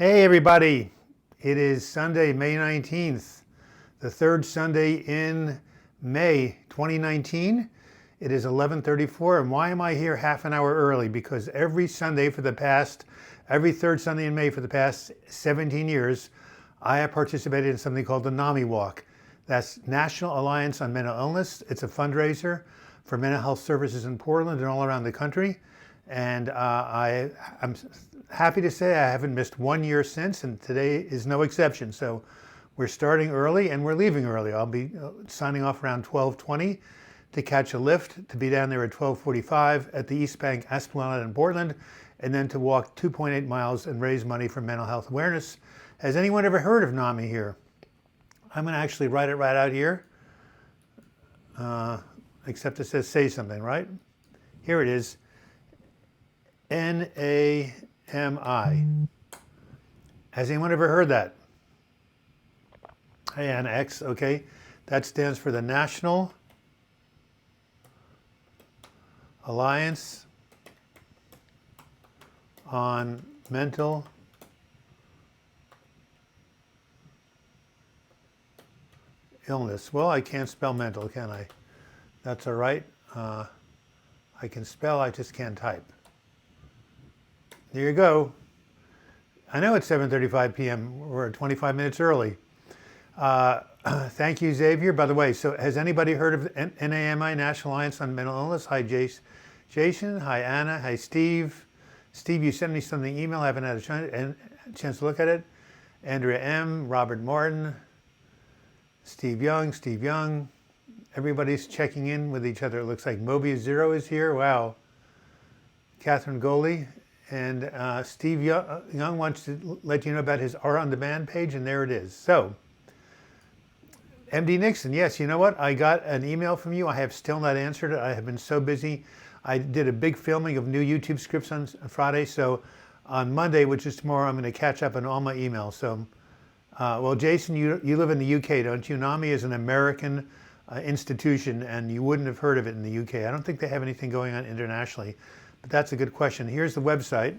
Hey everybody, it is Sunday, May 19th, the third Sunday in May 2019. It is 11:34, and why am I here half an hour early? Because every third Sunday in May for the past 17 years, I have participated in something called the Nami Walk. That's National Alliance on Mental Illness. It's a fundraiser for mental health services in Portland and all around the country. And I'm happy to say I haven't missed 1 year since, and today is no exception. So we're starting early and we're leaving early. I'll be signing off around 12:20 to catch a lift, to be down there at 12:45 at the East Bank Esplanade in Portland, and then to walk 2.8 miles and raise money for mental health awareness. Has anyone ever heard of NAMI here? I'm going to actually write it right out here, except it says say something, right? Here it is. NAMI. Has anyone ever heard that? And X, okay. That stands for the National Alliance on Mental Illness. Well, I can't spell mental, can I? That's all right. I can spell, I just can't type. There you go. I know it's 7:35 p.m. We're 25 minutes early. Thank you, Xavier. By the way, so has anybody heard of NAMI, National Alliance on Mental Illness? Hi, Jason. Hi, Anna. Hi, Steve. Steve, you sent me something email. I haven't had a chance to look at it. Andrea M., Robert Martin, Steve Young. Everybody's checking in with each other. It looks like Mobius Zero is here. Wow. Catherine Goley. And Steve Young wants to let you know about his Art on Demand page, and there it is. So, MD Nixon, yes, you know what? I got an email from you. I have still not answered it. I have been so busy. I did a big filming of new YouTube scripts on Friday, so on Monday, which is tomorrow, I'm going to catch up on all my emails. So, well, Jason, you live in the UK, don't you? NAMI is an American institution, and you wouldn't have heard of it in the UK. I don't think they have anything going on internationally. But that's a good question. Here's the website,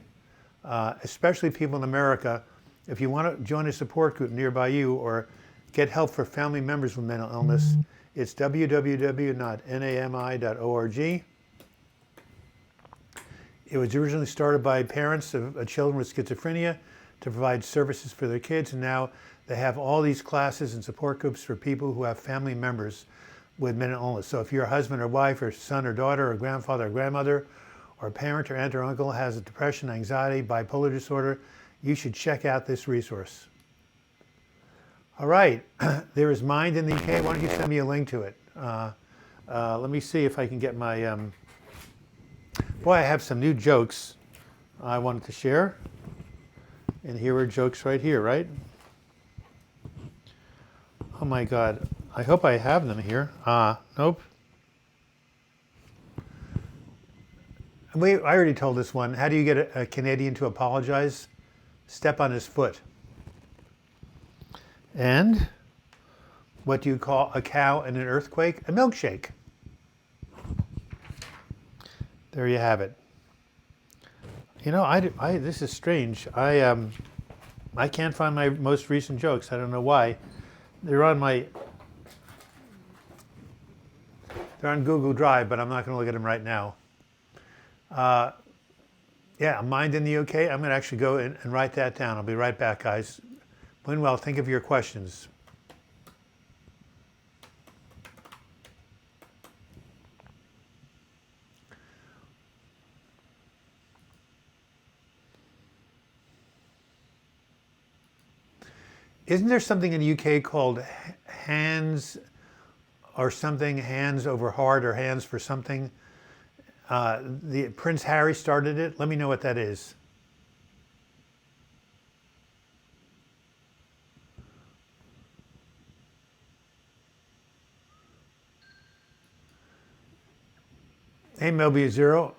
especially people in America. If you want to join a support group nearby you or get help for family members with mental illness, it's www.nami.org. It was originally started by parents of children with schizophrenia to provide services for their kids, and now they have all these classes and support groups for people who have family members with mental illness. So if your husband or wife or son or daughter or grandfather or grandmother or parent or aunt or uncle has a depression, anxiety, bipolar disorder, you should check out this resource. All right, there is Mind in the UK. Why don't you send me a link to it? Let me see if I can get my, boy, I have some new jokes I wanted to share. And here are jokes right here, right? Oh my God, I hope I have them here. Nope. I already told this one. How do you get a Canadian to apologize? Step on his foot. And what do you call a cow in an earthquake? A milkshake. There you have it. You know, this is strange. I can't find my most recent jokes. I don't know why. They're on Google Drive, but I'm not going to look at them right now. Yeah, Mind in the UK. I'm going to actually go and write that down. I'll be right back, guys. Meanwhile, think of your questions. Isn't there something in the UK called hands or something, hands over heart or hands for something? The Prince Harry started it. Let me know what that is. Hey, Mobius Zero.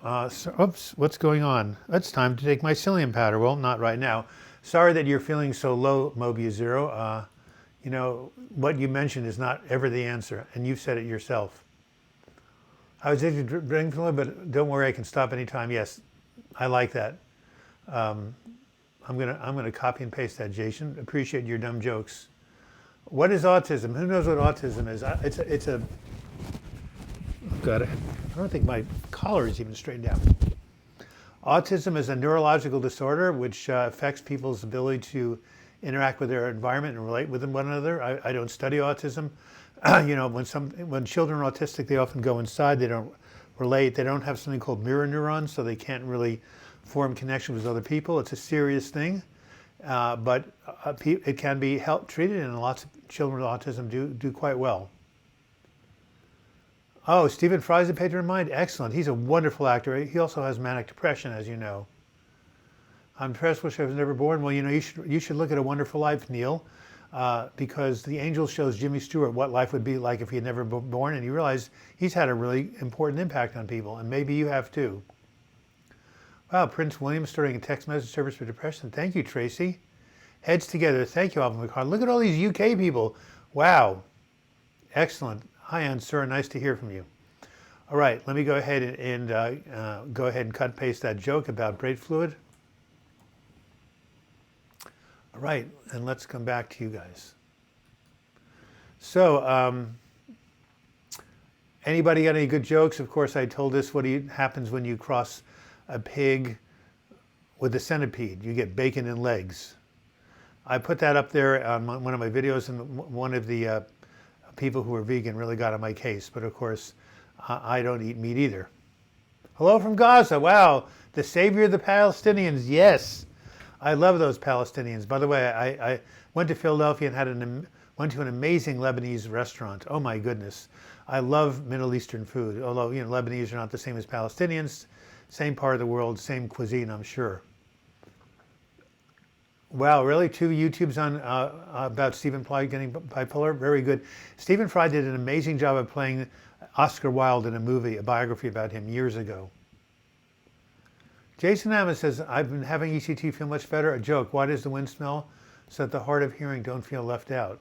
Oops, what's going on? It's time to take my psyllium powder. Well, not right now. Sorry that you're feeling so low, Mobius Zero. You know, what you mentioned is not ever the answer, and you've said it yourself. I was addicted to drinking, but don't worry, I can stop anytime. Yes, I like that. I'm gonna copy and paste that, Jason. Appreciate your dumb jokes. What is autism? Who knows what autism is? It's a God, I don't think my collar is even straightened out. Autism is a neurological disorder which affects people's ability to interact with their environment and relate with one another. I don't study autism. When children are autistic, they often go inside. They don't relate. They don't have something called mirror neurons, so they can't really form connection with other people. It's a serious thing, but it can be treated, and lots of children with autism do quite well. Oh, Stephen Fry's a patron of mine. Excellent. He's a wonderful actor. He also has manic depression, as you know. I'm depressed. Wish I was never born. Well, you should look at A Wonderful Life, Neil, because the Angel shows Jimmy Stewart what life would be like if he had never been born, and you realize he's had a really important impact on people, and maybe you have too. Wow, Prince William starting a text message service for depression. Thank you, Tracy. Heads together. Thank you, Alvin McCart. Look at all these UK people. Wow. Excellent. Hi, Ann Sir. Nice to hear from you. All right, let me go ahead and go ahead and cut and paste that joke about brake fluid. All right, and let's come back to you guys. So, anybody got any good jokes? Of course, I told this what happens when you cross a pig with a centipede. You get bacon and legs. I put that up there on one of my videos, and one of the people who are vegan really got on my case. But of course, I don't eat meat either. Hello from Gaza. Wow, the savior of the Palestinians. Yes. I love those Palestinians. By the way, I went to Philadelphia and went to an amazing Lebanese restaurant. Oh my goodness. I love Middle Eastern food, although Lebanese are not the same as Palestinians. Same part of the world, same cuisine, I'm sure. Wow, really? 2 YouTubes on about Stephen Fry getting bipolar? Very good. Stephen Fry did an amazing job of playing Oscar Wilde in a movie, a biography about him years ago. Jason Ammons says, I've been having ECT feel much better. A joke, why does the wind smell so that the hard of hearing don't feel left out?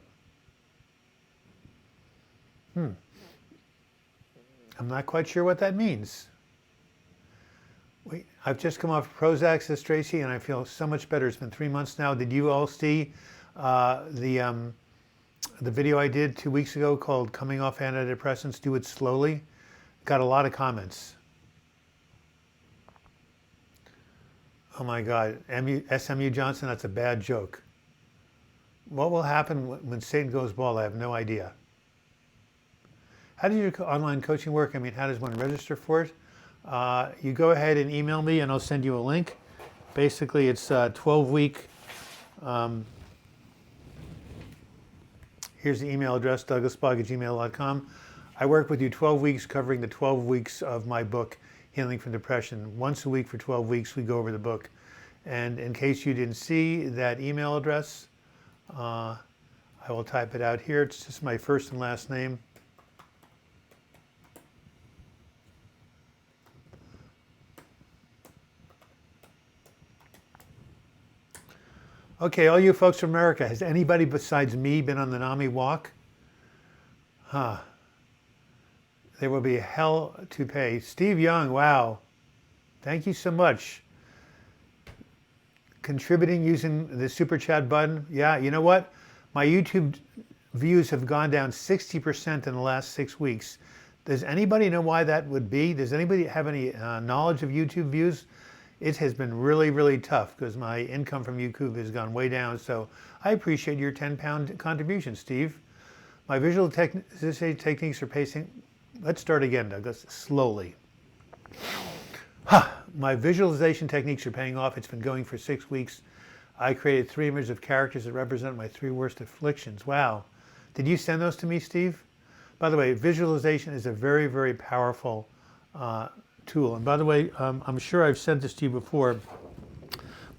I'm not quite sure what that means. I've just come off Prozac, says Tracy, and I feel so much better. It's been 3 months now. Did you all see the video I did 2 weeks ago called Coming Off Antidepressants? Do it slowly. Got a lot of comments. Oh my God, SMU Johnson, that's a bad joke. What will happen when Satan goes bald? I have no idea. How does your online coaching work? I mean, how does one register for it? You go ahead and email me and I'll send you a link. Basically, it's a 12-week. Here's the email address, douglasbog@gmail.com. I work with you 12 weeks covering the 12 weeks of my book, Healing from Depression. Once a week for 12 weeks, we go over the book. And in case you didn't see that email address, I will type it out here. It's just my first and last name. Okay, all you folks from America, has anybody besides me been on the Nami Walk? There will be hell to pay. Steve Young, wow. Thank you so much. Contributing using the super chat button. Yeah, you know what? My YouTube views have gone down 60% in the last 6 weeks. Does anybody know why that would be? Does anybody have any knowledge of YouTube views? It has been really, really tough because my income from YouTube has gone way down. So I appreciate your 10-pound contribution, Steve. My visual techniques are pacing. Let's start again, Douglas, slowly. My visualization techniques are paying off. It's been going for 6 weeks. I created 3 images of characters that represent my 3 worst afflictions. Wow. Did you send those to me, Steve? By the way, visualization is a very, very powerful tool. And by the way, I'm sure I've sent this to you before,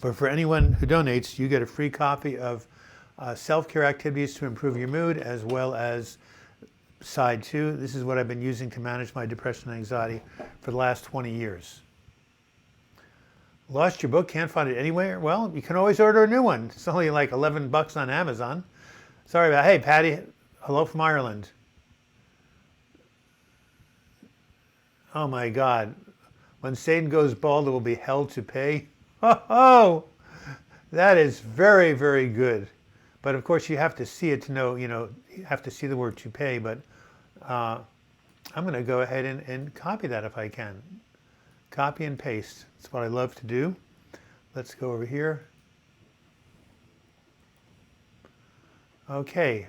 but for anyone who donates, you get a free copy of self-care activities to improve your mood, as well as side 2. This is what I've been using to manage my depression and anxiety for the last 20 years. Lost your book, can't find it anywhere? Well, you can always order a new one. It's only like $11 on Amazon. Sorry about, hey, Patty, hello from Ireland. Oh my God. When Satan goes bald, there will be hell to pay. Oh, That is very, very good. But of course, you have to see it to know, you have to see the word toupee. But I'm going to go ahead and copy that if I can. Copy and paste. That's what I love to do. Let's go over here. Okay,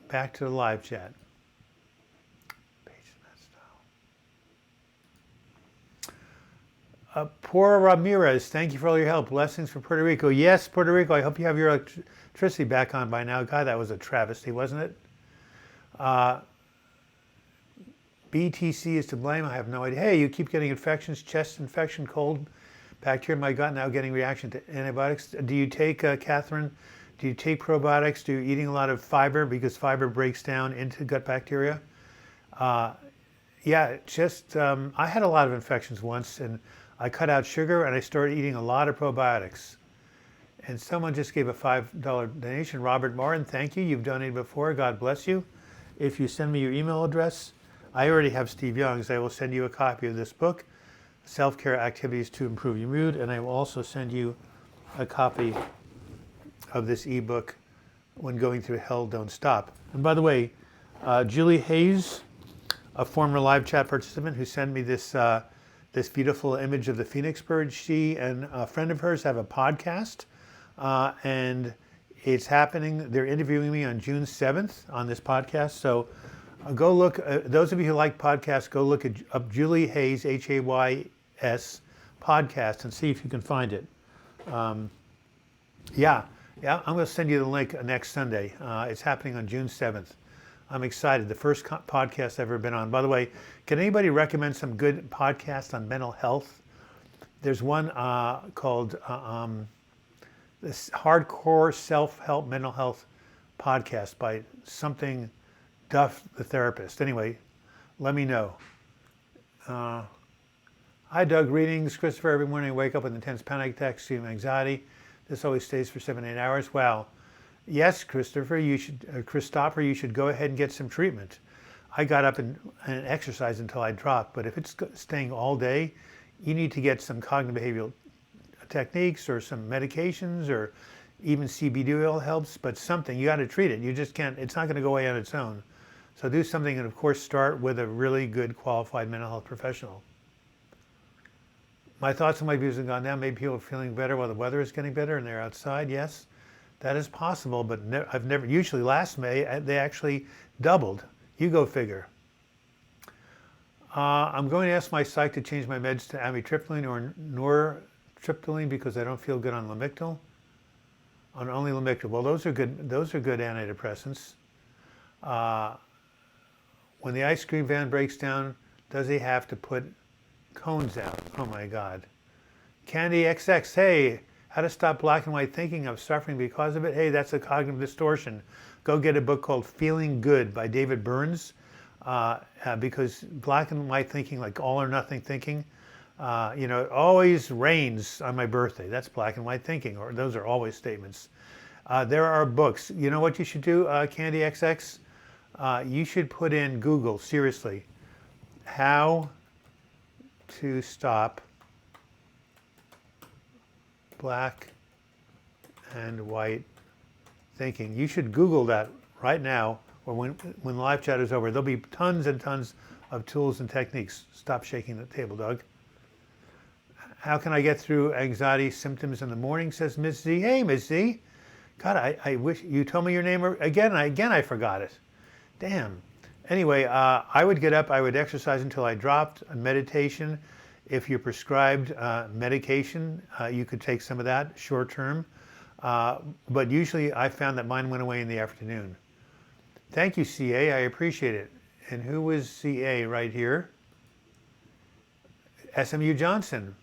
back to the live chat. Poor Ramirez, thank you for all your help. Blessings for Puerto Rico. Yes, Puerto Rico, I hope you have your electricity back on by now. God, that was a travesty, wasn't it? BTC is to blame. I have no idea. Hey, you keep getting infections, chest infection, cold, bacteria in my gut, now getting reaction to antibiotics. Do you take, Catherine, do you take probiotics? Do you eating a lot of fiber because fiber breaks down into gut bacteria? Yeah, just, I had a lot of infections once, and I cut out sugar and I started eating a lot of probiotics. And someone just gave a $5 donation. Robert Martin, thank you. You've donated before. God bless you. If you send me your email address, I already have Steve Young's. I will send you a copy of this book, Self-Care Activities to Improve Your Mood. And I will also send you a copy of this ebook, When Going Through Hell, Don't Stop. And by the way, Julie Hayes, a former live chat participant who sent me this this beautiful image of the phoenix bird. She and a friend of hers have a podcast, and it's happening. They're interviewing me on June 7th on this podcast. So go look. Those of you who like podcasts, go look up Julie Hayes, Hays podcast, and see if you can find it. Yeah, I'm going to send you the link next Sunday. It's happening on June 7th. I'm excited. The first podcast I've ever been on. By the way, can anybody recommend some good podcasts on mental health? There's one called this Hardcore Self-Help Mental Health Podcast by something Duff, the therapist. Anyway, let me know. Hi, Doug. Readings. Christopher, every morning I wake up with intense panic attacks, extreme anxiety. This always stays for 7-8 hours. Wow. Yes, Christopher, you should go ahead and get some treatment. I got up and exercised until I dropped, but if it's staying all day, you need to get some cognitive behavioral techniques or some medications, or even CBD oil helps, but something, you got to treat it. You just can't, it's not going to go away on its own. So do something, and of course start with a really good qualified mental health professional. My thoughts and my views have gone down. Maybe people are feeling better while the weather is getting better and they're outside. Yes. That is possible, but I've never, usually last May, they actually doubled. You go figure. I'm going to ask my psych to change my meds to amitriptyline or nortriptyline because I don't feel good on Lamictal. On only Lamictal. Well, those are good antidepressants. When the ice cream van breaks down, does he have to put cones out? Oh my God. Candy XX, hey. How to Stop Black and White Thinking. I'm suffering because of it. Hey, that's a cognitive distortion. Go get a book called Feeling Good by David Burns, because black and white thinking, like all or nothing thinking, it always rains on my birthday. That's black and white thinking, or those are always statements. There are books. You know what you should do, Candy XX? You should put in Google, seriously, how to stop black and white thinking. You should Google that right now, or when the live chat is over. There'll be tons and tons of tools and techniques. Stop shaking the table, Doug. How can I get through anxiety symptoms in the morning, says Ms. Z. Hey, Ms. Z. God, I wish you told me your name again. I forgot it. Damn. Anyway, I would get up, I would exercise until I dropped, meditation. If you're prescribed medication, you could take some of that short term. But usually I found that mine went away in the afternoon. Thank you, CA. I appreciate it. And who was CA right here? SMU Johnson.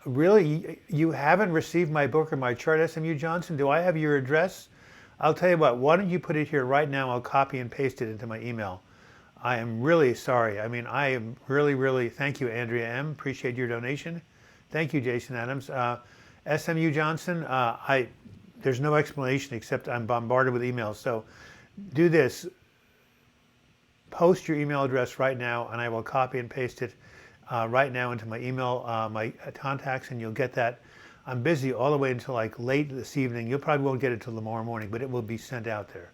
Really? You haven't received my book or my chart, SMU Johnson? Do I have your address? I'll tell you what, why don't you put it here right now? I'll copy and paste it into my email. I am really sorry. I mean, I am really, thank you, Andrea M. Appreciate your donation. Thank you, Jason Adams. SMU Johnson, there's no explanation except I'm bombarded with emails. So do this. Post your email address right now and I will copy and paste it. right now into my email, my contacts, and you'll get that. I'm busy all the way until like late this evening. You probably won't get it till tomorrow morning, but it will be sent out there.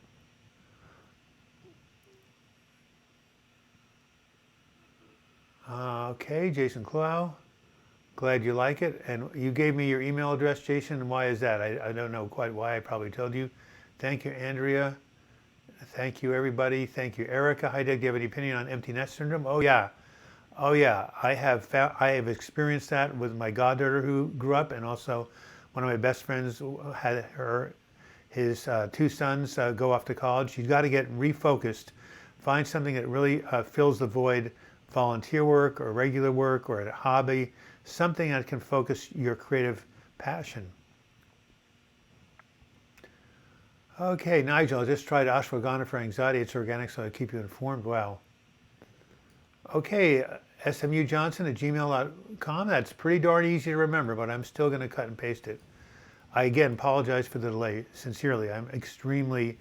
Okay, Jason Clow. Glad you like it. And you gave me your email address, Jason. And why is that? I don't know quite why. I probably told you. Thank you, Andrea. Thank you, everybody. Thank you, Erica. Hi, Doug. Do you have any opinion on empty nest syndrome? Oh, yeah. Oh, yeah. I have experienced that with my goddaughter who grew up, and also one of my best friends had his two sons go off to college. You've got to get refocused. Find something that really fills the void, volunteer work or regular work or a hobby, something that can focus your creative passion. Okay, Nigel, I just tried ashwagandha for anxiety. It's organic, so I keep you informed. Wow. Okay, smujohnson@gmail.com. That's pretty darn easy to remember, but I'm still going to cut and paste it. I again apologize for the delay. Sincerely, I'm extremely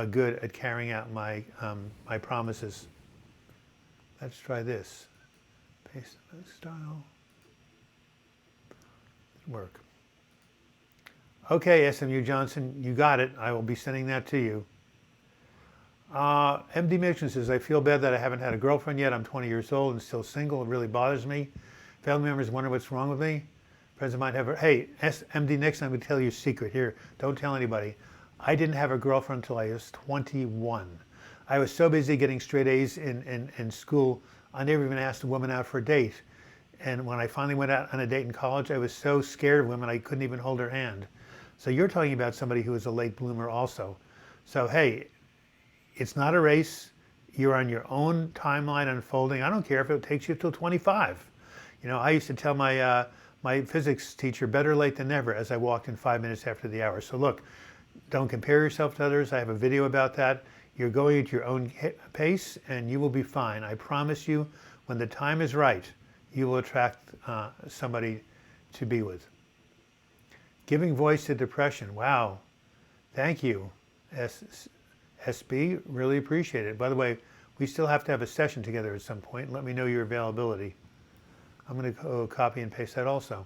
good at carrying out my my promises. Let's try this. Paste style. Work. Okay, SMU Johnson, you got it. I will be sending that to you. MD Mission says, I feel bad that I haven't had a girlfriend yet. I'm 20 years old and still single. It really bothers me. Family members wonder what's wrong with me. Friends of mine have her. Hey, MD Nixon, I'm going to tell you a secret here. Don't tell anybody. I didn't have a girlfriend until I was 21. I was so busy getting straight A's in school, I never even asked a woman out for a date. And when I finally went out on a date in college, I was so scared of women I couldn't even hold her hand. So you're talking about somebody who was a late bloomer also. So hey, it's not a race. You're on your own timeline unfolding. I don't care if it takes you till 25. You know, I used to tell my my physics teacher, better late than never, as I walked in 5 minutes after the hour. So look, don't compare yourself to others. I have a video about that. You're going at your own pace and you will be fine. I promise you, when the time is right, you will attract somebody to be with. Giving voice to depression. Wow. Thank you, SB. Really appreciate it. By the way, we still have to have a session together at some point. Let me know your availability. I'm going to go copy and paste that also.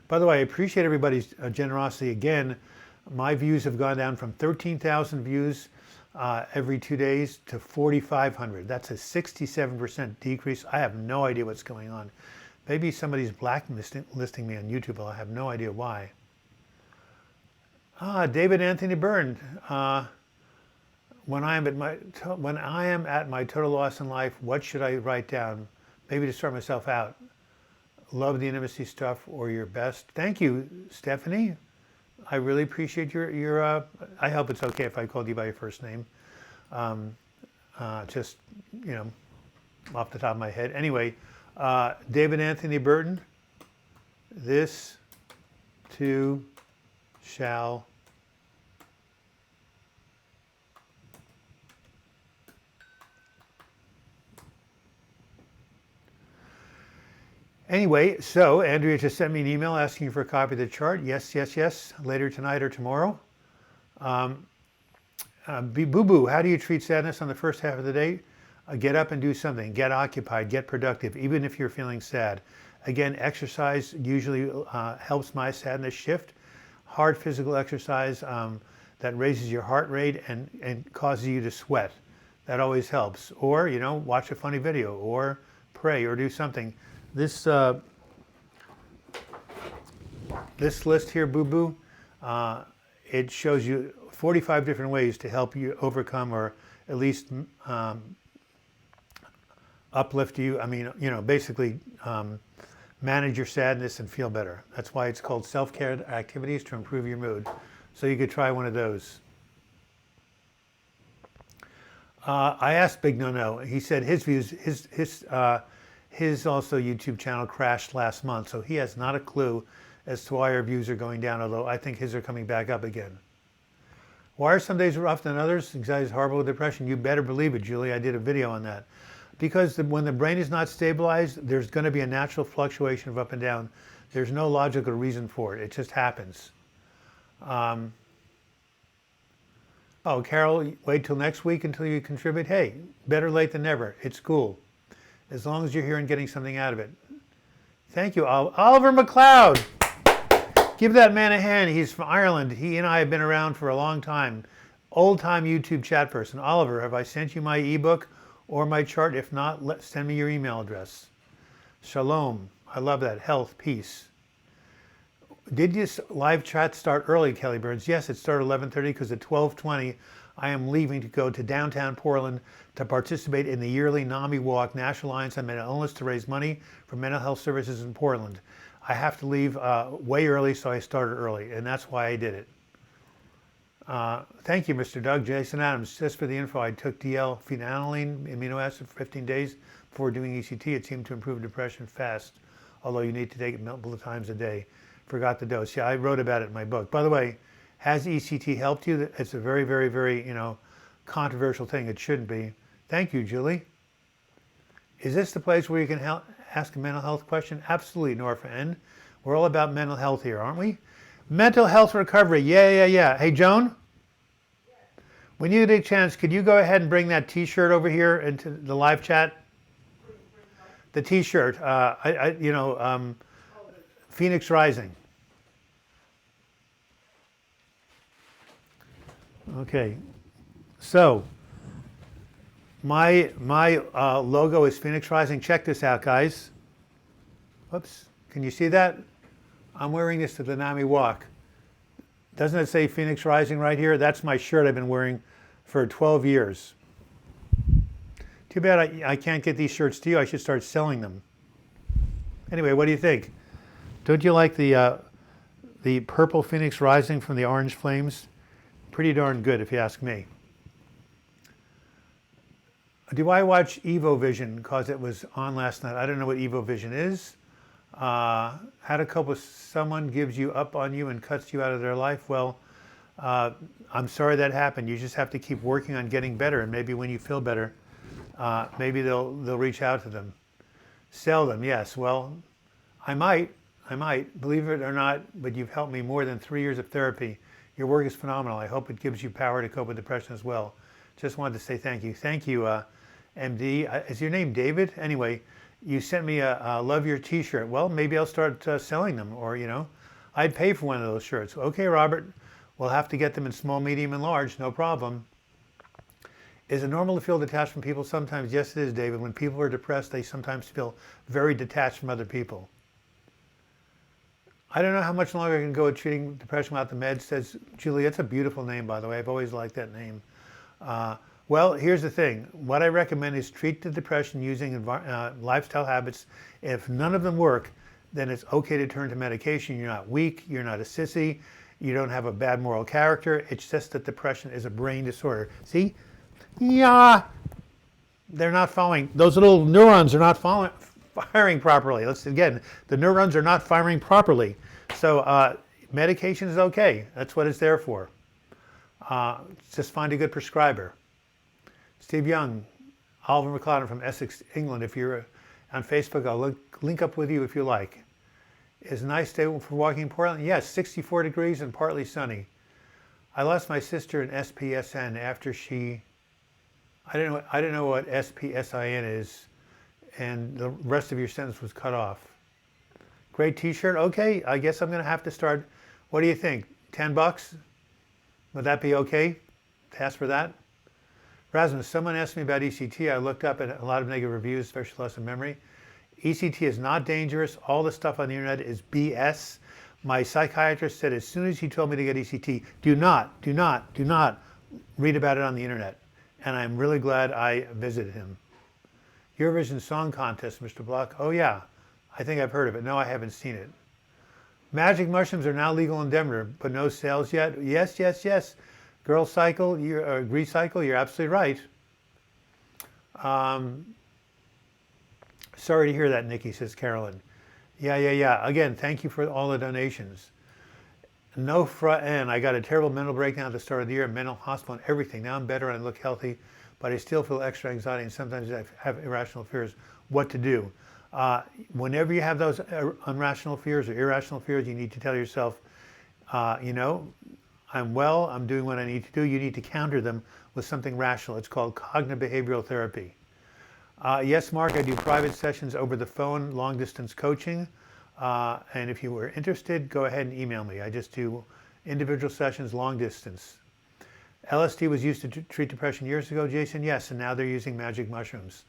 By the way, I appreciate everybody's generosity. Again, my views have gone down from 13,000 views every 2 days to 4,500. That's a 67% decrease. I have no idea what's going on. Maybe somebody's blacklisting me on YouTube. I have no idea why. David Anthony Byrne. When I am at my total loss in life, what should I write down? Maybe to start myself out. Love the intimacy stuff or your best. Thank you, Stephanie. I really appreciate your I hope it's okay if I called you by your first name. Just, you know, off the top of my head. Anyway, David Anthony Burton, this too shall Anyway, so Andrea just sent me an email asking for a copy of the chart. Yes, yes, yes. Later tonight or tomorrow. Boo Boo, how do you treat sadness on the first half of the day? Get up and do something. Get occupied. Get productive, even if you're feeling sad. Again, exercise usually helps my sadness shift. Hard physical exercise that raises your heart rate and causes you to sweat. That always helps. Or, you know, watch a funny video or pray or do something. This list here, Boo Boo, it shows you 45 different ways to help you overcome or at least uplift you. I mean, you know, basically manage your sadness and feel better. That's why it's called self-care activities to improve your mood. So you could try one of those. I asked Big No No. He said his views, his also YouTube channel crashed last month, so he has not a clue as to why our views are going down, although I think his are coming back up again. Why are some days rougher than others? Anxiety is horrible with depression. You better believe it, Julie. I did a video on that. Because when the brain is not stabilized, there's going to be a natural fluctuation of up and down. There's no logical reason for it. It just happens. Oh, Carol, wait till next week until you contribute. Hey, better late than never. It's cool. As long as you're here and getting something out of it. Thank you, Oliver McLeod. Give that man a hand. He's from Ireland. He and I have been around for a long time. Old-time YouTube chat person. Oliver, have I sent you my ebook or my chart? If not, send me your email address. Shalom. I love that. Health, peace. Did your live chat start early, Kelly Burns? Yes, it started 11:30 because at 12:20 I am leaving to go to downtown Portland to participate in the yearly Nami Walk, National Alliance on Mental Illness, to raise money for mental health services in Portland. I have to leave way early, so I started early, and that's why I did it. Thank you, Mr. Doug. Jason Adams, just for the info, I took DL phenylalanine amino acid for 15 days before doing ECT. It seemed to improve depression fast, although you need to take it multiple times a day. Forgot the dose. Yeah, I wrote about it in my book. By the way, has ECT helped you? It's a very, very, very, controversial thing. It shouldn't be. Thank you, Julie. Is this the place where you can ask a mental health question? Absolutely, Norfa N. We're all about mental health here, aren't we? Mental health recovery. Yeah. Hey, Joan? When you get a chance, could you go ahead and bring that T-shirt over here into the live chat? The T-shirt. Phoenix Rising. Okay, so my logo is Phoenix Rising. Check this out, guys. Whoops, can you see that? I'm wearing this to the Nami Walk. Doesn't it say Phoenix Rising right here? That's my shirt I've been wearing for 12 years. Too bad I can't get these shirts to you. I should start selling them. Anyway, what do you think? Don't you like the purple Phoenix Rising from the Orange Flames? Pretty darn good, if you ask me. Do I watch Evo Vision because it was on last night? I don't know what Evo Vision is. How to cope with someone gives you up on you and cuts you out of their life? Well, I'm sorry that happened. You just have to keep working on getting better, and maybe when you feel better, maybe they'll reach out to them. Sell them, yes. Well, I might, believe it or not, but you've helped me more than 3 years of therapy. Your work is phenomenal. I hope it gives you power to cope with depression as well. Just wanted to say thank you. Thank you, MD. Is your name David? Anyway, you sent me a Love Your T-shirt. Well, maybe I'll start selling them, or, I'd pay for one of those shirts. Okay, Robert, we'll have to get them in small, medium, and large. No problem. Is it normal to feel detached from people? Sometimes, yes, it is, David. When people are depressed, they sometimes feel very detached from other people. I don't know how much longer I can go at treating depression without the meds, says Julie. It's a beautiful name, by the way. I've always liked that name. Well, here's the thing. What I recommend is treat the depression using lifestyle habits. If none of them work, then it's okay to turn to medication. You're not weak. You're not a sissy. You don't have a bad moral character. It's just that depression is a brain disorder. See? Yeah. They're not following. Those little neurons are not firing properly. The neurons are not firing properly. So medication is okay. That's what it's there for. Just find a good prescriber. Steve Young, Oliver McLeod from Essex, England. If you're on Facebook, I'll link up with you if you like. Is a nice day for walking in Portland? Yes, 64 degrees and partly sunny. I lost my sister in SPSN after she, I don't know what SPSIN is, and the rest of your sentence was cut off. Great T-shirt. Okay, I guess I'm going to have to start. What do you think? $10? Would that be okay to ask for that? Rasmus, someone asked me about ECT. I looked up at a lot of negative reviews, especially loss of memory. ECT is not dangerous. All the stuff on the internet is BS. My psychiatrist said as soon as he told me to get ECT, do not read about it on the internet. And I'm really glad I visited him. Eurovision Song Contest, Mr. Block. Oh yeah, I think I've heard of it. No, I haven't seen it. Magic mushrooms are now legal in Denver, but no sales yet. Yes. Girl Cycle, Recycle, you're absolutely right. Sorry to hear that, Nikki, says Carolyn. Yeah. Again, thank you for all the donations. Nofra N, I got a terrible mental breakdown at the start of the year, mental hospital and everything. Now I'm better and I look healthy, but I still feel extra anxiety and sometimes I have irrational fears. What to do? Whenever you have those irrational fears or irrational fears, you need to tell yourself, I'm well, I'm doing what I need to do. You need to counter them with something rational. It's called cognitive behavioral therapy. Yes, Mark, I do private sessions over the phone, long distance coaching. And if you were interested, go ahead and email me. I just do individual sessions, long distance. LSD was used to treat depression years ago, Jason. Yes, and now they're using magic mushrooms.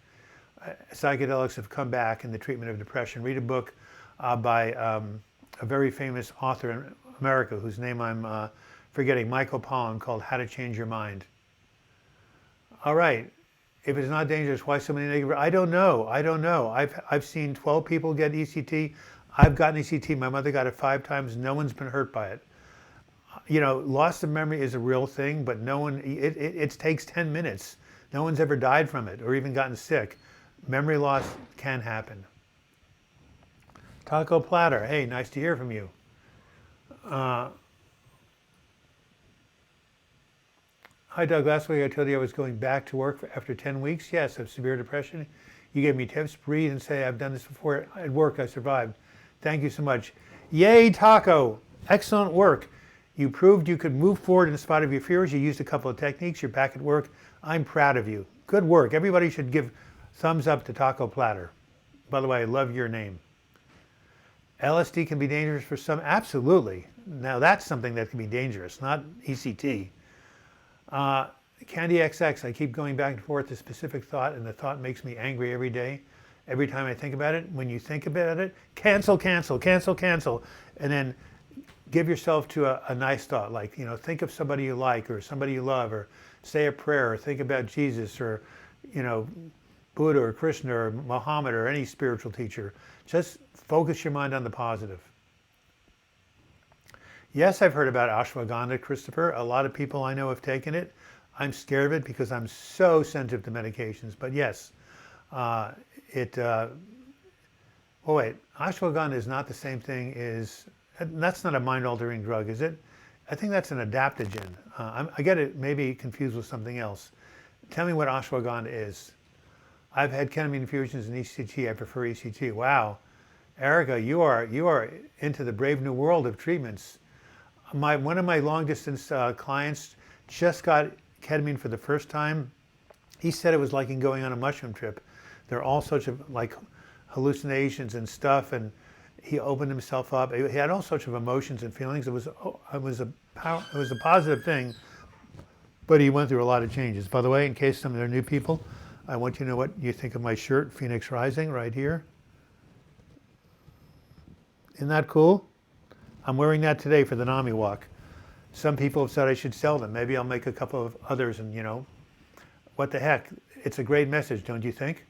Psychedelics have come back in the treatment of depression. Read a book by a very famous author in America whose name I'm forgetting, Michael Pollan, called How to Change Your Mind. All right. If it's not dangerous, why so many negative? I don't know. I don't know. I've seen 12 people get ECT. I've gotten ECT. My mother got it 5 times. No one's been hurt by it. You know, loss of memory is a real thing, but no one, it takes 10 minutes. No one's ever died from it or even gotten sick. Memory loss can happen. Taco Platter, hey, nice to hear from you. Hi, Doug. Last week I told you I was going back to work after 10 weeks. Yes, of severe depression. You gave me tips, breathe, and say, I've done this before at work. I survived. Thank you so much. Yay, Taco. Excellent work. You proved you could move forward in spite of your fears. You used a couple of techniques. You're back at work. I'm proud of you. Good work. Everybody should give thumbs up to Taco Platter. By the way, I love your name. LSD can be dangerous for some. Absolutely. Now that's something that can be dangerous, not ECT. Candy XX, I keep going back and forth to specific thought, and the thought makes me angry every day. Every time I think about it, when you think about it, cancel, cancel, cancel, cancel, and then give yourself to a nice thought, like, you know, think of somebody you like or somebody you love, or say a prayer, or think about Jesus, or, you know, Buddha or Krishna or Muhammad or any spiritual teacher. Just focus your mind on the positive. Yes, I've heard about ashwagandha, Christopher. A lot of people I know have taken it. I'm scared of it because I'm so sensitive to medications. But yes, oh wait, ashwagandha is not the same thing as, that's not a mind-altering drug, is it? I think that's an adaptogen. I get it maybe confused with something else. Tell me what ashwagandha is. I've had ketamine infusions in ECT. I prefer ECT. Wow. Erica, you are into the brave new world of treatments. One of my long distance clients just got ketamine for the first time. He said it was like going on a mushroom trip. There are all sorts of like hallucinations and stuff, and he opened himself up. He had all sorts of emotions and feelings. It was a positive thing, but he went through a lot of changes. By the way, in case some of the new people, I want you to know what you think of my shirt, Phoenix Rising, right here. Isn't that cool? I'm wearing that today for the Nami Walk. Some people have said I should sell them. Maybe I'll make a couple of others, and you know, what the heck? It's a great message, don't you think?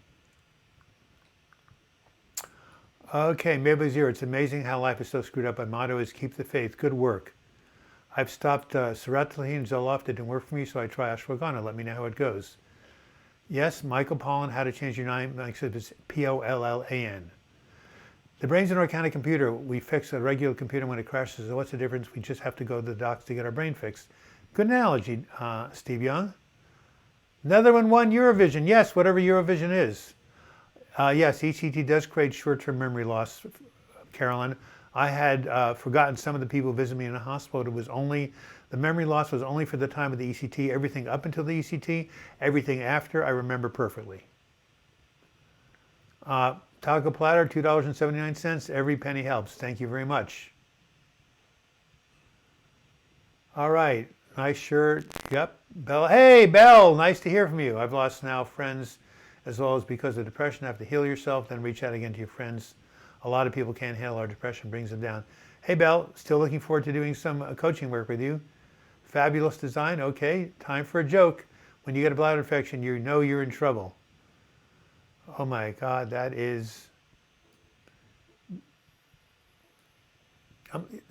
Okay, Mabel Zero. It's amazing how life is so screwed up. My motto is keep the faith. Good work. I've stopped sertraline, Zoloft. Didn't work for me, so I try ashwagandha. Let me know how it goes. Yes, Michael Pollan, How to Change Your Name. It's Pollan. The brain's an organic computer. We fix a regular computer when it crashes. So what's the difference? We just have to go to the docs to get our brain fixed. Good analogy, Steve Young. Another one won Eurovision. Yes, whatever Eurovision is. Yes, ECT does create short-term memory loss, Carolyn. I had forgotten some of the people visiting me in the hospital. It was only, the memory loss was only for the time of the ECT. Everything up until the ECT, everything after, I remember perfectly. Taco Platter, $2.79. Every penny helps. Thank you very much. All right. Nice shirt. Yep. Belle. Hey, Belle. Nice to hear from you. I've lost now friends as well as because of depression. Have to heal yourself, then reach out again to your friends. A lot of people can't handle our depression, brings them down. Hey, Belle. Still looking forward to doing some coaching work with you. Fabulous design. Okay. Time for a joke. When you get a bladder infection, you know you're in trouble. Oh my God, that is,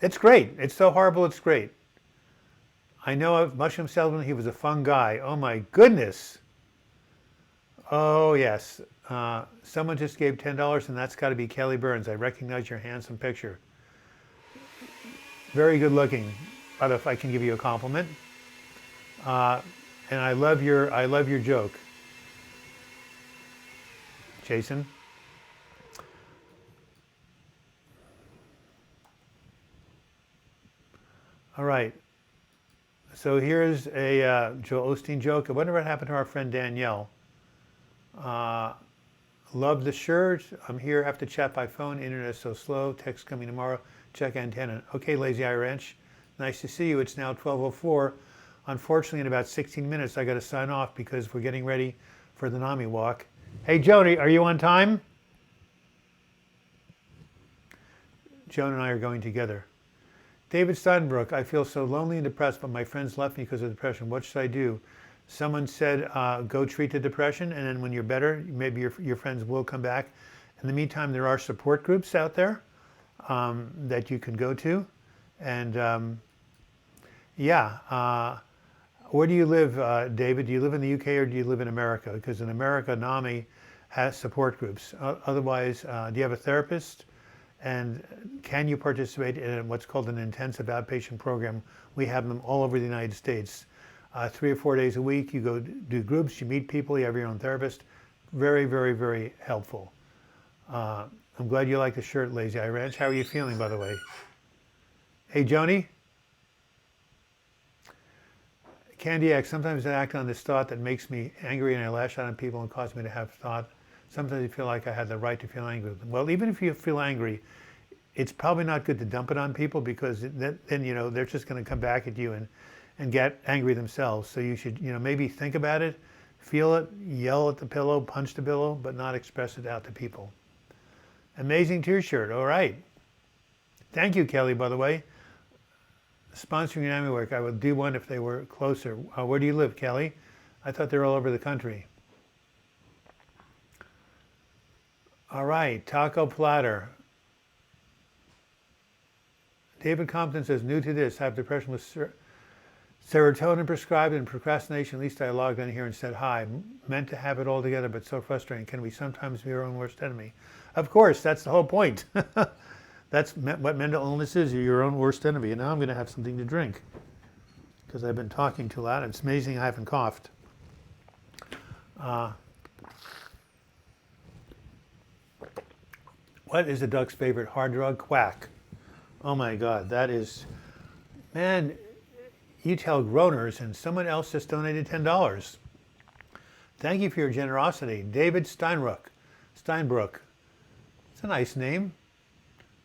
it's great. It's so horrible, it's great. I know of Mushroom Salesman, he was a fun guy. Oh my goodness. Oh yes. Someone just gave $10 and that's got to be Kelly Burns. I recognize your handsome picture. Very good looking. But if I can give you a compliment. And I love your joke. Jason. All right. So here's a Joel Osteen joke. I wonder what happened to our friend Danielle. Love the shirt. I'm here. Have to chat by phone. Internet is so slow. Text coming tomorrow. Check antenna. Okay, Lazy Eye Ranch. Nice to see you. It's now 12:04. Unfortunately, in about 16 minutes, I got to sign off because we're getting ready for the Nami Walk. Hey, Joni, are you on time? Joan and I are going together. David Steinbrook, I feel so lonely and depressed, but my friends left me because of depression. What should I do? Someone said, go treat the depression, and then when you're better, maybe your friends will come back. In the meantime, there are support groups out there that you can go to. And where do you live, David? Do you live in the UK or do you live in America? Because in America, NAMI has support groups. Otherwise, do you have a therapist? And can you participate in what's called an intensive outpatient program? We have them all over the United States. 3 or 4 days a week, you go do groups, you meet people, you have your own therapist. Very, very, very helpful. I'm glad you like the shirt, Lazy Eye Ranch. How are you feeling, by the way? Hey, Joni? Candy X, sometimes I act on this thought that makes me angry and I lash out on people and cause me to have thought. Sometimes I feel like I had the right to feel angry. Well, even if you feel angry, it's probably not good to dump it on people because then they're just going to come back at you and get angry themselves. So you should maybe think about it, feel it, yell at the pillow, punch the pillow, but not express it out to people. Amazing t-shirt. All right. Thank you, Kelly, by the way. Sponsoring Nami Walk. I would do one if they were closer. Where do you live, Kelly? I thought they were all over the country. All right, taco platter. David Compton says, new to this, I have depression with serotonin prescribed and procrastination. At least I logged in here and said hi. Meant to have it all together, but so frustrating. Can we sometimes be our own worst enemy? Of course, that's the whole point. That's what mental illness is. You're your own worst enemy. And now I'm going to have something to drink because I've been talking too loud. It's amazing I haven't coughed. What is a duck's favorite hard drug? Quack. Oh my God, that is, man, you tell groaners and someone else just donated $10. Thank you for your generosity. David Steinbrook. It's a nice name.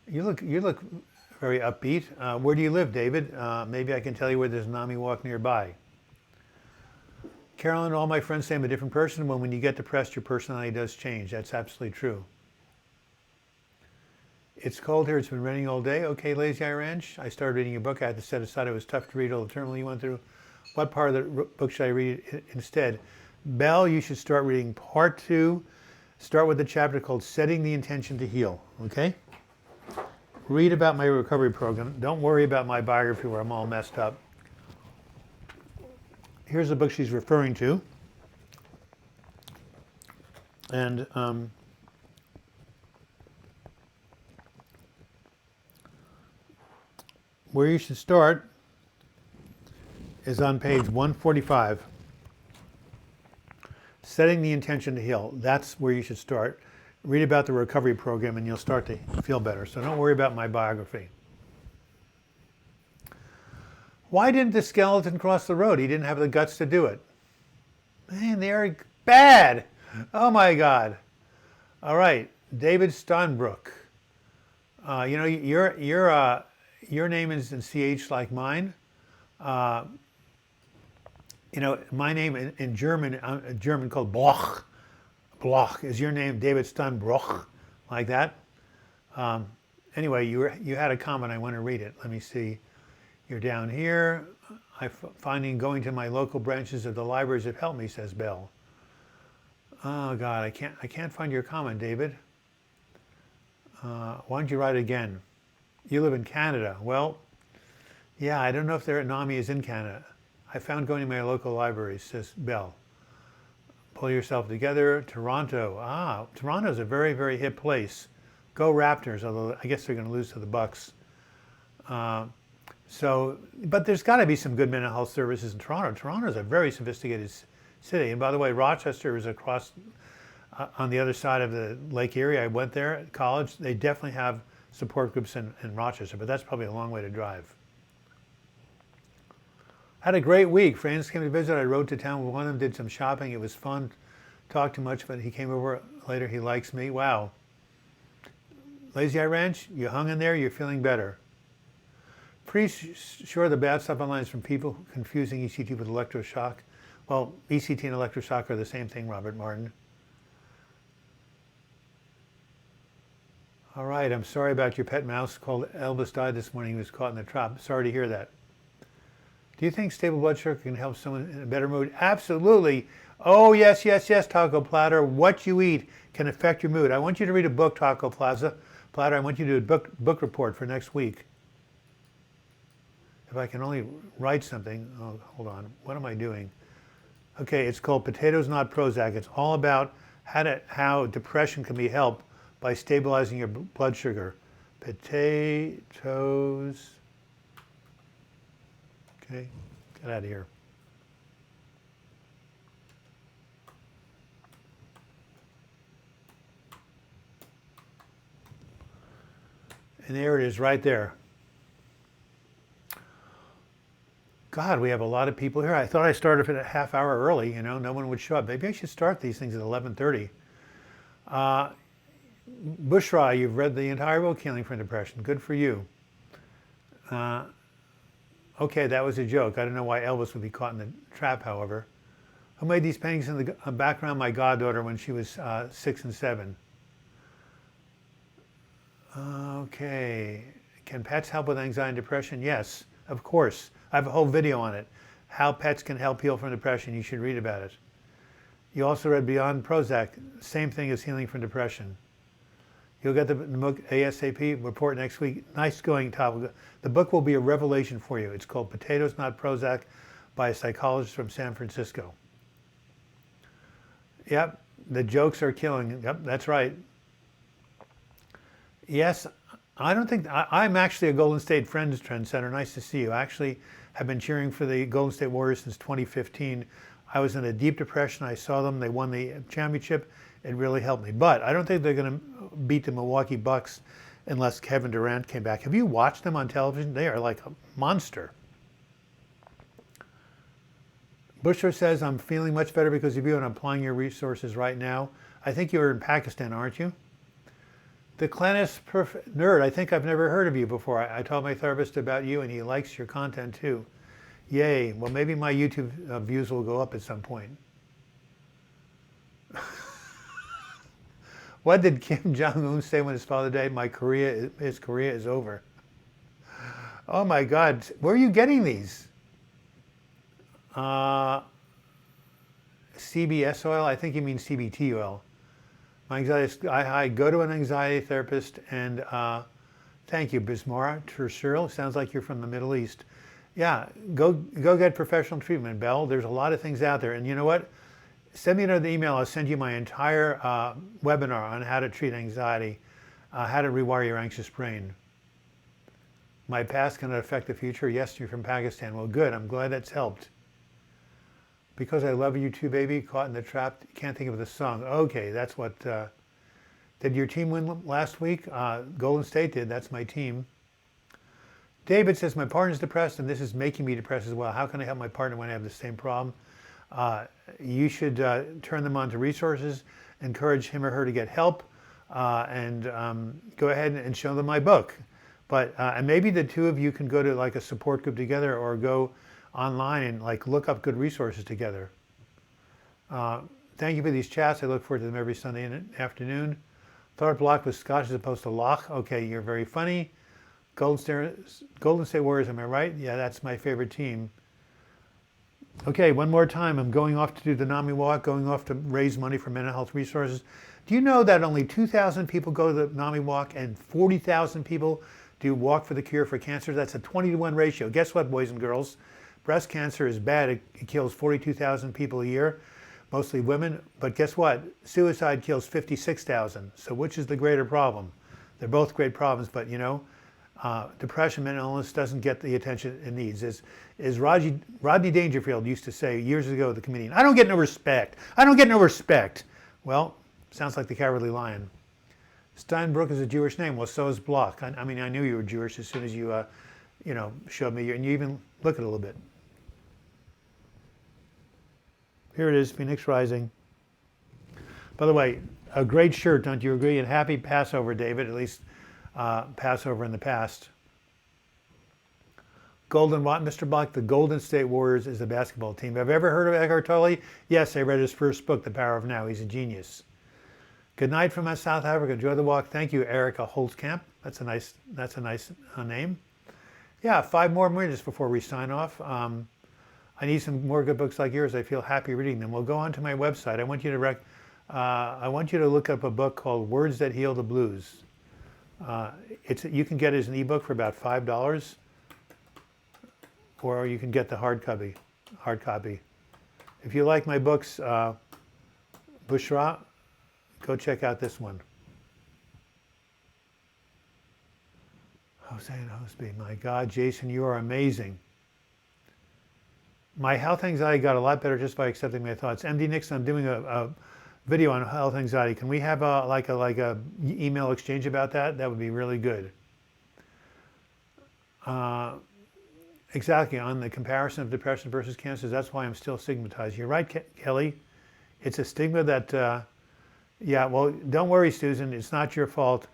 You look very upbeat. Where do you live, David? Maybe I can tell you where there's a Nami Walk nearby. Carolyn, all my friends say I'm a different person. When you get depressed, your personality does change. That's absolutely true. It's cold here. It's been raining all day. Okay, Lazy Eye Ranch. I started reading your book. I had to set aside. It was tough to read all the turmoil you went through. What part of the book should I read instead? Belle, you should start reading part 2. Start with the chapter called Setting the Intention to Heal. Okay? Read about my recovery program. Don't worry about my biography where I'm all messed up. Here's the book she's referring to. And where you should start is on page 145. Setting the intention to heal. That's where you should start. Read about the recovery program and you'll start to feel better. So don't worry about my biography. Why didn't the skeleton cross the road? He didn't have the guts to do it. Man, they are bad. Oh my God. All right, David Steinbrook. Your name is in CH like mine. My name in German called Bloch. Bloch is your name, David Steinbrook, like that. Anyway, you had a comment. I want to read it. Let me see. You're down here. Finding going to my local branches of the libraries have helped me, says Belle. Oh God, I can't find your comment, David. Why don't you write again? You live in Canada. Well, yeah, I don't know if Nami is in Canada. I found going to my local libraries, says Belle. Pull yourself together. Toronto. Toronto's a very, very hip place. Go Raptors, although I guess they're going to lose to the Bucks. But there's got to be some good mental health services in Toronto. Toronto's a very sophisticated city. And by the way, Rochester is across on the other side of the lake area. I went there at college. They definitely have support groups in Rochester, but that's probably a long way to drive. Had a great week. Friends came to visit. I rode to town with one of them, did some shopping. It was fun. Talked too much, but he came over later. He likes me. Wow. Lazy Eye Ranch, you hung in there. You're feeling better. Pretty sure the bad stuff online is from people confusing ECT with electroshock. Well, ECT and electroshock are the same thing, Robert Martin. All right, I'm sorry about your pet mouse called Elvis died this morning. He was caught in the trap. Sorry to hear that. Do you think stable blood sugar can help someone in a better mood? Absolutely. Oh, yes, yes, yes, Taco Platter. What you eat can affect your mood. I want you to read a book, Taco Platter. I want you to do a book report for next week. If I can only write something. Oh, hold on. What am I doing? Okay, it's called Potatoes Not Prozac. It's all about how depression can be helped by stabilizing your blood sugar. Potatoes. Okay, get out of here. And there it is right there. God, we have a lot of people here. I thought I started a half hour early, you know, no one would show up. Maybe I should start these things at 11:30. Bushra, you've read the entire book, Healing from Depression. Good for you. Okay, that was a joke. I don't know why Elvis would be caught in the trap, however. Who made these paintings in the background? My goddaughter when she was 6 and 7. Okay. Can pets help with anxiety and depression? Yes, of course. I have a whole video on it. How pets can help heal from depression. You should read about it. You also read Beyond Prozac. Same thing as Healing from Depression. You'll get the book ASAP report next week. Nice going topic. The book will be a revelation for you. It's called Potatoes Not Prozac by a psychologist from San Francisco. Yep, the jokes are killing. Yep, that's right. Yes, I don't think, I'm actually a Golden State Friends trendsetter. Nice to see you. I actually have been cheering for the Golden State Warriors since 2015. I was in a deep depression. I saw them. They won the championship. It really helped me. But I don't think they're going to beat the Milwaukee Bucks unless Kevin Durant came back. Have you watched them on television? They are like a monster. Busher says, I'm feeling much better because of you and I'm applying your resources right now. I think you're in Pakistan, aren't you? The Clannis Nerd, I think I've never heard of you before. I told my therapist about you and he likes your content too. Yay. Well, maybe my YouTube views will go up at some point. What did Kim Jong-un say when his father died? His career is over. Oh my God, where are you getting these? CBS oil, I think you mean CBT oil. My anxiety, I go to an anxiety therapist and thank you, Bismara Tershirl. Sounds like you're from the Middle East. Yeah, go get professional treatment, Belle. There's a lot of things out there. And you know what? Send me another email. I'll send you my entire webinar on how to treat anxiety, how to rewire your anxious brain. My past cannot affect the future. Yes, you're from Pakistan. Well, good. I'm glad that's helped. Because I love you too, baby. Caught in the trap. Can't think of the song. Okay, that's what. Did your team win last week? Golden State did. That's my team. David says, my partner's depressed and this is making me depressed as well. How can I help my partner when I have the same problem? You should turn them on to resources, encourage him or her to get help, and go ahead and show them my book. But and maybe the two of you can go to like a support group together or go online and like look up good resources together. Thank you for these chats. I look forward to them every Sunday afternoon. Thought block was Scotch as opposed to Loch. Okay, you're very funny. Golden State Warriors, am I right? Yeah, that's my favorite team. Okay, one more time. I'm going off to do the Nami Walk, going off to raise money for mental health resources. Do you know that only 2,000 people go to the Nami Walk and 40,000 people do Walk for the Cure for Cancer? That's a 20-to-1 ratio. Guess what, boys and girls? Breast cancer is bad. It kills 42,000 people a year, mostly women. But guess what? Suicide kills 56,000. So which is the greater problem? They're both great problems, but you know, depression, mental illness doesn't get the attention it needs. As Rodney Dangerfield used to say years ago, the comedian, I don't get no respect. I don't get no respect. Well, sounds like the Cowardly Lion. Steinbrück is a Jewish name. Well, so is Block. I mean, I knew you were Jewish as soon as you, you know, showed me, and you even look at it a little bit. Here it is, Phoenix Rising. By the way, a great shirt, don't you agree? And happy Passover, David, at least Passover in the past. Golden what, Mr. Black? The Golden State Warriors is a basketball team. Have you ever heard of Eckhart Tolle? Yes, I read his first book, The Power of Now. He's a genius. Good night from South Africa. Enjoy the walk. Thank you, Erica Holtzkamp. That's a nice name. Yeah, 5 more minutes before we sign off. I need some more good books like yours. I feel happy reading them. We'll go on to my website. I want you to look up a book called Words That Heal the Blues. You can get it as an ebook for about $5, or you can get the hard copy. If you like my books, Bushra, go check out this one. Hossein Hosby, my God, Jason, you are amazing. My health anxiety got a lot better just by accepting my thoughts. MD Nixon, I'm doing a video on health anxiety. Can we have a email exchange about that? That would be really good. Exactly, on the comparison of depression versus cancer. That's why I'm still stigmatized. You're right, Kelly. It's a stigma that, yeah, well, don't worry, Susan. It's not your fault.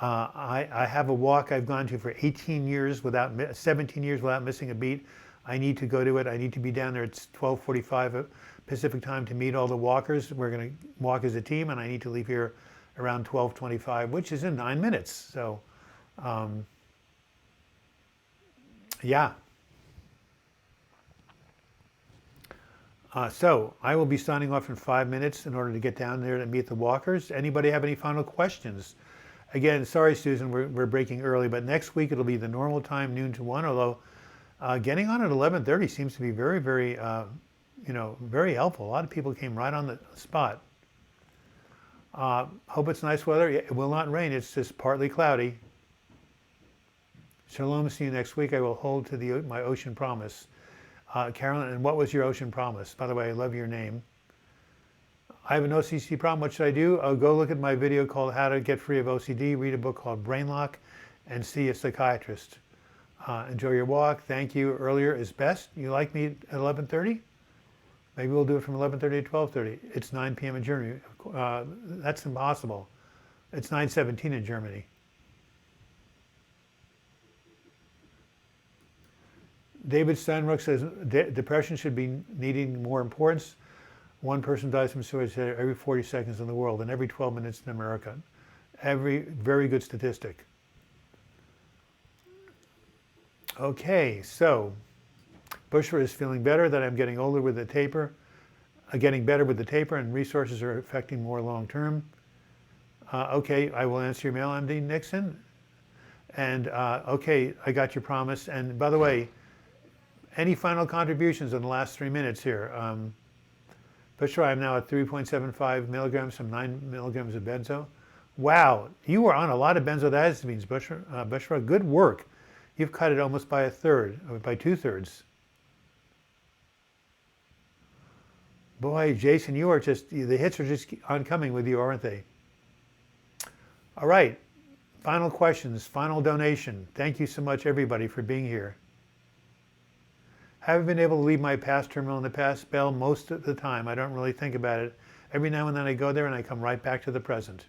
I have a walk I've gone to for 17 years without missing a beat. I need to go to it. I need to be down there at 12:45 Pacific time to meet all the walkers. We're going to walk as a team, and I need to leave here around 12:25, which is in 9 minutes. So, yeah. So I will be signing off in 5 minutes in order to get down there to meet the walkers. Anybody have any final questions? Again, sorry, Susan, we're breaking early, but next week it'll be the normal time, noon to 1, although getting on at 11:30 seems to be very, very, very helpful. A lot of people came right on the spot. Hope it's nice weather. It will not rain. It's just partly cloudy. Shalom. See you next week. I will hold to my ocean promise. Carolyn, and what was your ocean promise? By the way, I love your name. I have an OCD problem. What should I do? Go look at my video called How to Get Free of OCD. Read a book called Brain Lock and see a psychiatrist. Enjoy your walk. Thank you. Earlier is best. You like me at 11:30? Maybe we'll do it from 11:30 to 12:30. It's 9 p.m. in Germany. That's impossible. It's 9:17 in Germany. David Steinruck says depression should be needing more importance. One person dies from suicide every 40 seconds in the world and every 12 minutes in America. Very good statistic. Okay, so Bushra is feeling better, that I'm getting older with the taper, getting better with the taper, and resources are affecting more long term. Okay, I will answer your mail, MD Nixon. And okay, I got your promise. And by the way, any final contributions in the last 3 minutes here? Bushra, I'm now at 3.75 milligrams from 9 milligrams of benzo. Wow, you were on a lot of benzodiazepines, Bushra. Good work. You've cut it almost by a third, or by 2/3. Boy, Jason, the hits are just oncoming with you, aren't they? All right, final questions, final donation. Thank you so much, everybody, for being here. Haven't been able to leave my past terminal in the past, Bell, most of the time. I don't really think about it. Every now and then I go there and I come right back to the present.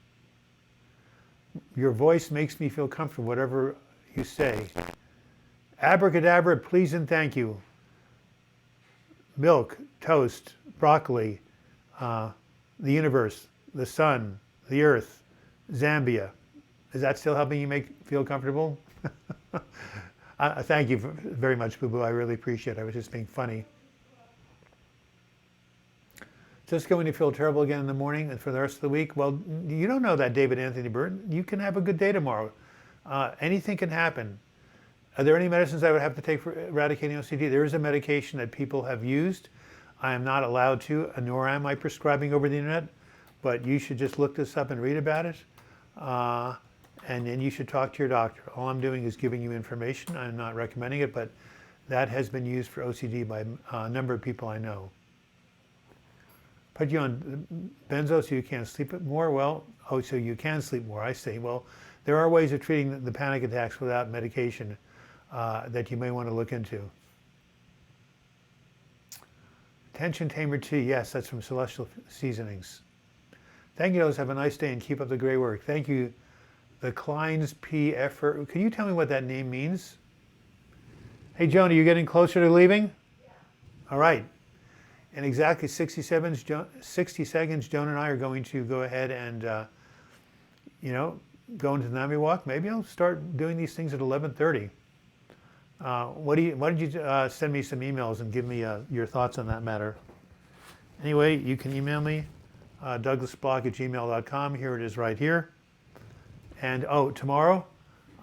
Your voice makes me feel comfortable, whatever you say. Abracadabra, please and thank you. Milk, toast, broccoli, the universe, the sun, the earth, Zambia. Is that still helping you feel comfortable? Thank you very much, Boo Boo. I really appreciate it. I was just being funny. Just going to feel terrible again in the morning and for the rest of the week? Well, you don't know that, David Anthony Burton. You can have a good day tomorrow. Anything can happen. Are there any medicines I would have to take for eradicating OCD? There is a medication that people have used. I am not allowed to, nor am I prescribing over the internet, but you should just look this up and read about it. And then you should talk to your doctor. All I'm doing is giving you information. I'm not recommending it, but that has been used for OCD by a number of people I know. Put you on benzo so you can't sleep more? Well, so you can sleep more, I see. Well, there are ways of treating the panic attacks without medication that you may want to look into. Tension Tamer Tea. Yes, that's from Celestial Seasonings. Thank you, those. Have a nice day and keep up the great work. Thank you. The Kleins P. Effort. Can you tell me what that name means? Hey, Joan, are you getting closer to leaving? Yeah. All right. In exactly 60 seconds, Joan and I are going to go ahead and, go into the Nami Walk. Maybe I'll start doing these things at 11:30. Why don't you send me some emails and give me your thoughts on that matter? Anyway, you can email me, douglasblock@gmail.com. Here it is right here. And tomorrow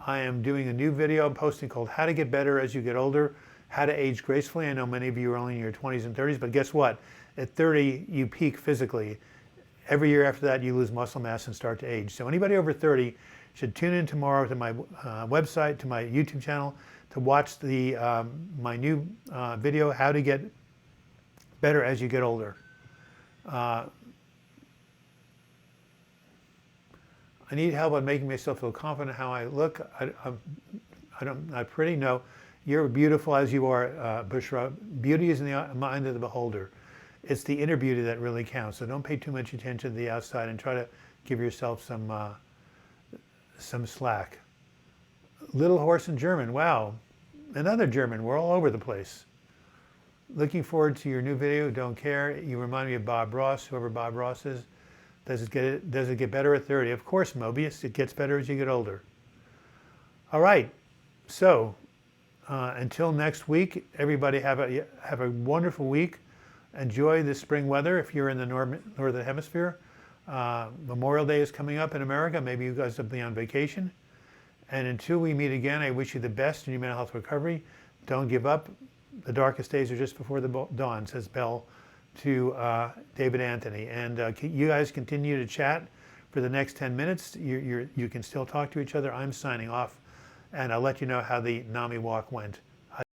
I am doing a new video I'm posting called How to Get Better as You Get Older, How to Age Gracefully. I know many of you are only in your 20s and 30s, but guess what? At 30, you peak physically. Every year after that, you lose muscle mass and start to age. So anybody over 30 should tune in tomorrow to my website, to my YouTube channel, to watch my new video, How to Get Better as You Get Older. I need help on making myself feel confident how I look. I'm not pretty. No, you're beautiful as you are, Bushra. Beauty is in the mind of the beholder. It's the inner beauty that really counts. So don't pay too much attention to the outside and try to give yourself some slack. Little Horse in German. Wow, another German. We're all over the place. Looking forward to your new video. Don't care. You remind me of Bob Ross, whoever Bob Ross is. Does it get better at 30? Of course, Mobius. It gets better as you get older. All right. So until next week, everybody have a wonderful week. Enjoy the spring weather if you're in the northern hemisphere. Memorial Day is coming up in America. Maybe you guys will be on vacation. And until we meet again, I wish you the best in your mental health recovery. Don't give up. The darkest days are just before the dawn, says Bell to David Anthony. And you guys continue to chat for the next 10 minutes. You can still talk to each other. I'm signing off, and I'll let you know how the Nami Walk went.